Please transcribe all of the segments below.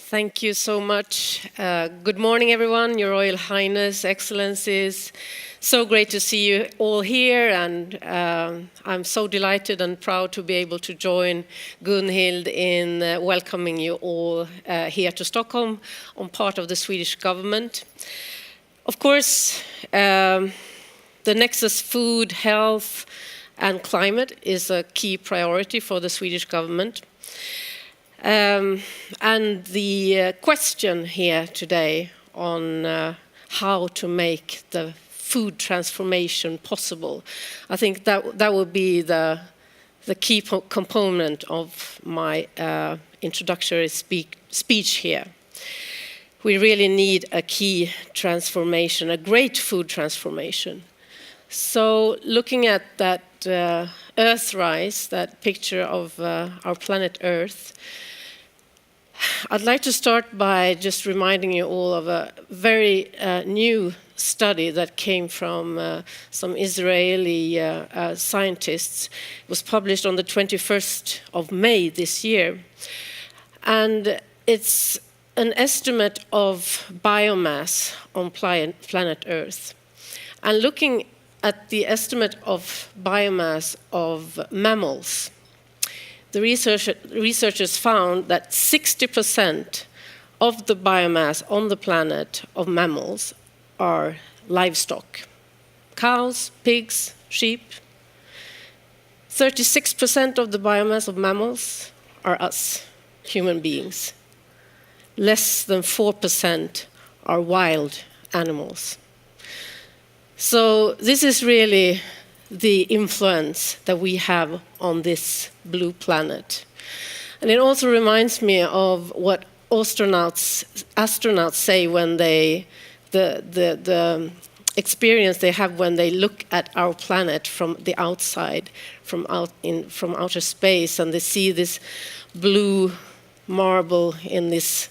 Thank you so much. Good morning, everyone, Your Royal Highness, Excellencies. So great to see you all here, and I'm so delighted and proud to be able to join Gunhild in welcoming you all here to Stockholm on part of the Swedish government. Of course, the nexus food, health, and climate is a key priority for the Swedish government. And the question here today on how to make the food transformation possible, I think that would be the key component of my introductory speech here. We really need a key transformation, a great food transformation. So looking at that Earthrise, that picture of our planet Earth, I'd like to start by just reminding you all of a very new study that came from some Israeli scientists. It was published on the 21st of May this year. And it's an estimate of biomass on planet Earth. And looking at the estimate of biomass of mammals, the researchers found that 60% of the biomass on the planet of mammals are livestock. Cows, pigs, sheep. 36% of the biomass of mammals are us, human beings. Less than 4% are wild animals. So this is really the influence that we have on this blue planet. And it also reminds me of what astronauts say when the experience they have when they look at our planet from the outside, from outer space, and they see this blue marble in this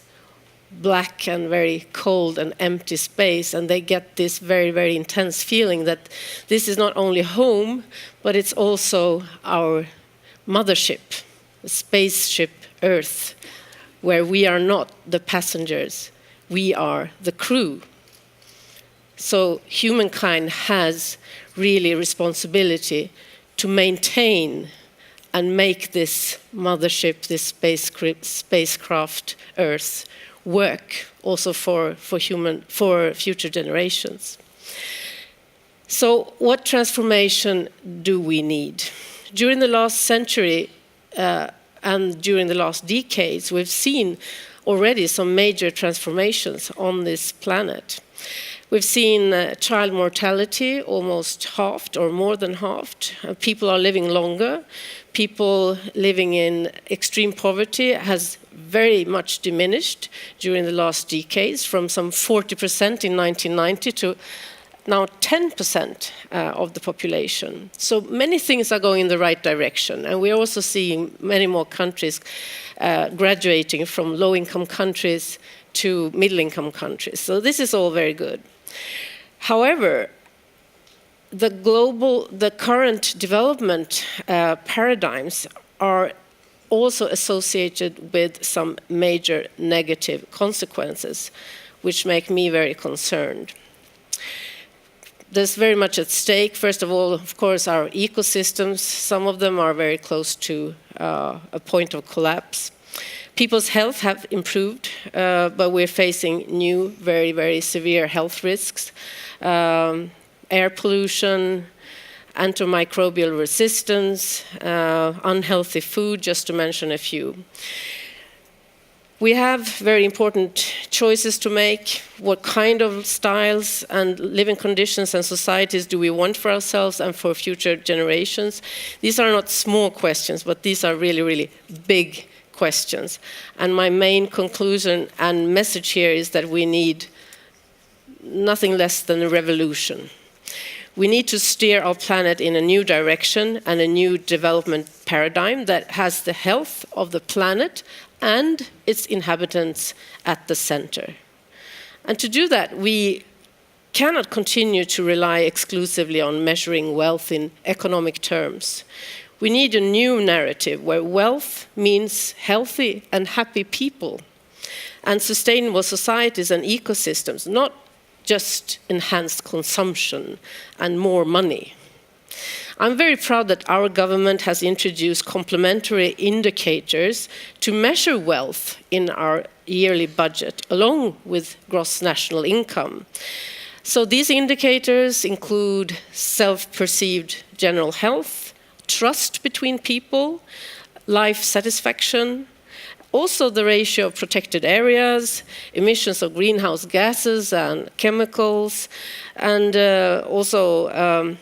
black and very cold and empty space, and they get this very, very intense feeling that this is not only home, but it's also our mothership, the spaceship Earth, where we are not the passengers, we are the crew. So humankind has really responsibility to maintain and make this mothership, this spacecraft Earth, work also for future generations. So what transformation do we need? During the last century and during the last decades, we've seen already some major transformations on this planet. We've seen child mortality almost halved or more than halved. People are living longer. People living in extreme poverty has very much diminished during the last decades, from some 40% in 1990 to now 10% of the population. So many things are going in the right direction, and we're also seeing many more countries graduating from low-income countries to middle-income countries. So this is all very good. However, the current development paradigms are also associated with some major negative consequences, which make me very concerned. There's very much at stake. First of all, of course, our ecosystems. Some of them are very close to a point of collapse. People's health have improved, but we're facing new, very, very severe health risks. Air pollution, antimicrobial resistance, unhealthy food, just to mention a few. We have very important choices to make. What kind of styles and living conditions and societies do we want for ourselves and for future generations? These are not small questions, but these are really, really big questions. And my main conclusion and message here is that we need nothing less than a revolution. We need to steer our planet in a new direction and a new development paradigm that has the health of the planet and its inhabitants at the center. And to do that, we cannot continue to rely exclusively on measuring wealth in economic terms. We need a new narrative where wealth means healthy and happy people, and sustainable societies and ecosystems, not just enhanced consumption and more money. I'm very proud that our government has introduced complementary indicators to measure wealth in our yearly budget, along with gross national income. So these indicators include self-perceived general health, trust between people, life satisfaction, also the ratio of protected areas, emissions of greenhouse gases and chemicals, and also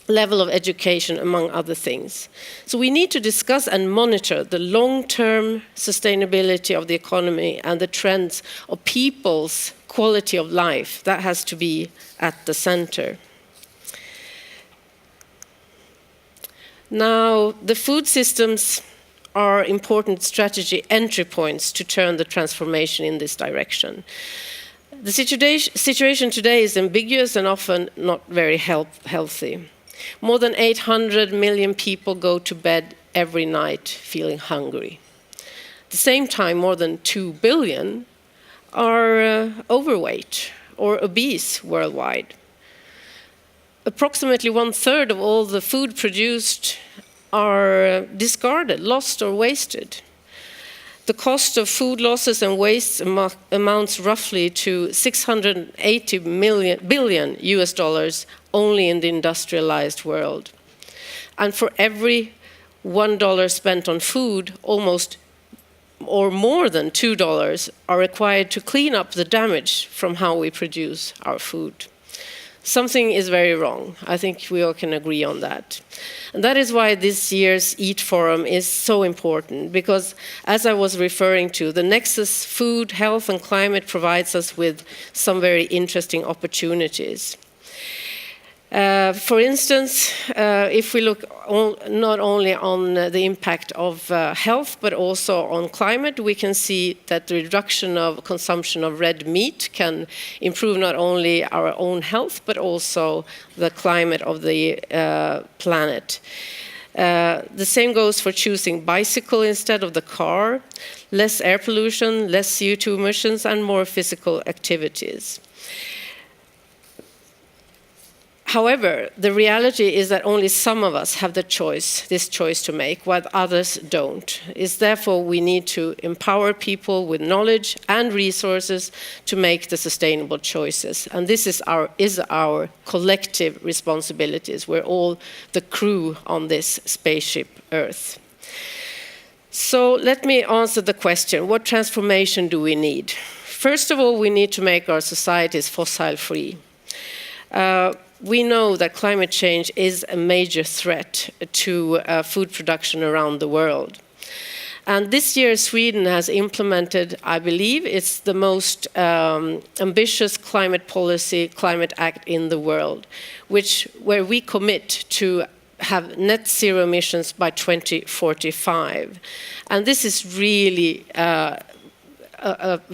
level of education, among other things. So we need to discuss and monitor the long-term sustainability of the economy and the trends of people's quality of life. That has to be at the center. Now, the food systems are important strategy entry points to turn the transformation in this direction. The situation today is ambiguous and often not very healthy. More than 800 million people go to bed every night feeling hungry. At the same time, more than 2 billion are overweight or obese worldwide. Approximately 1/3 of all the food produced are discarded, lost or wasted. The cost of food losses and waste amounts roughly to $680 billion US only in the industrialized world. And for every $1 spent on food, almost or more than $2 are required to clean up the damage from how we produce our food. Something is very wrong. I think we all can agree on that. And that is why this year's EAT Forum is so important, because as I was referring to, the nexus food, health, and climate provides us with some very interesting opportunities. For instance, if we look not only on the impact of health, but also on climate, we can see that the reduction of consumption of red meat can improve not only our own health, but also the climate of the planet. The same goes for choosing bicycle instead of the car, less air pollution, less CO2 emissions, and more physical activities. However, the reality is that only some of us have this choice to make, while others don't. It's therefore we need to empower people with knowledge and resources to make the sustainable choices. And this is our collective responsibilities. We're all the crew on this spaceship Earth. So let me answer the question, what transformation do we need? First of all, we need to make our societies fossil-free. We know that climate change is a major threat to food production around the world. And this year, Sweden has implemented, I believe, it's the most ambitious climate policy, climate act in the world, where we commit to have net zero emissions by 2045. And this is really a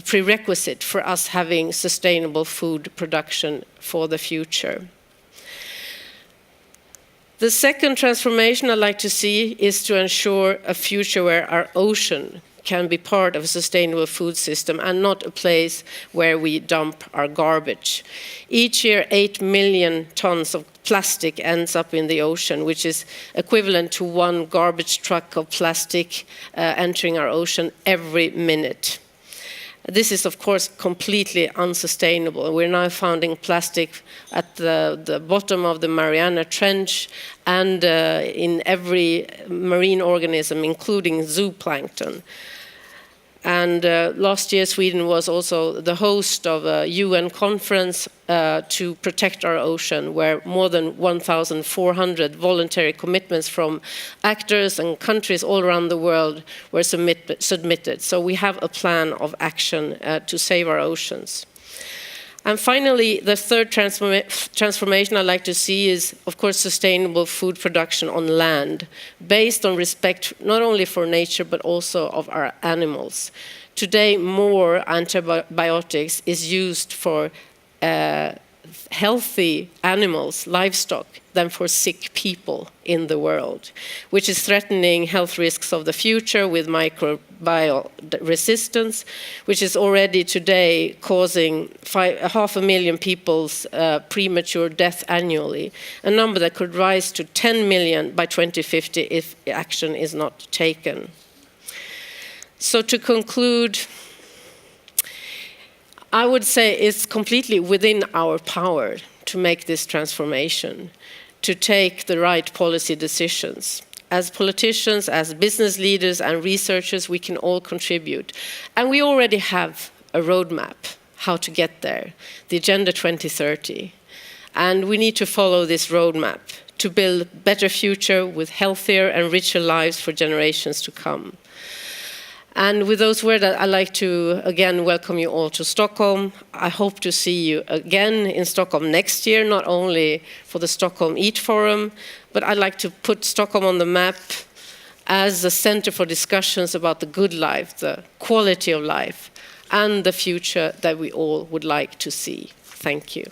prerequisite for us having sustainable food production for the future. The second transformation I'd like to see is to ensure a future where our ocean can be part of a sustainable food system and not a place where we dump our garbage. Each year, 8 million tons of plastic ends up in the ocean, which is equivalent to one garbage truck of plastic entering our ocean every minute. This is, of course, completely unsustainable. We're now finding plastic at the bottom of the Mariana Trench and in every marine organism, including zooplankton. And last year, Sweden was also the host of a UN conference to protect our ocean, where more than 1,400 voluntary commitments from actors and countries all around the world were submitted. So we have a plan of action to save our oceans. And finally, the third transformation I'd like to see is, of course, sustainable food production on land, based on respect not only for nature, but also of our animals. Today, more antibiotics is used for healthy animals, livestock, than for sick people in the world, which is threatening health risks of the future with microbial resistance, which is already today causing 500,000 people's premature death annually, a number that could rise to 10 million by 2050 if action is not taken. So to conclude, I would say it's completely within our power to make this transformation, to take the right policy decisions. As politicians, as business leaders and researchers, we can all contribute. And we already have a roadmap how to get there, the Agenda 2030. And we need to follow this roadmap to build a better future with healthier and richer lives for generations to come. And with those words, I'd like to again welcome you all to Stockholm. I hope to see you again in Stockholm next year, not only for the Stockholm Eat Forum, but I'd like to put Stockholm on the map as a center for discussions about the good life, the quality of life, and the future that we all would like to see. Thank you.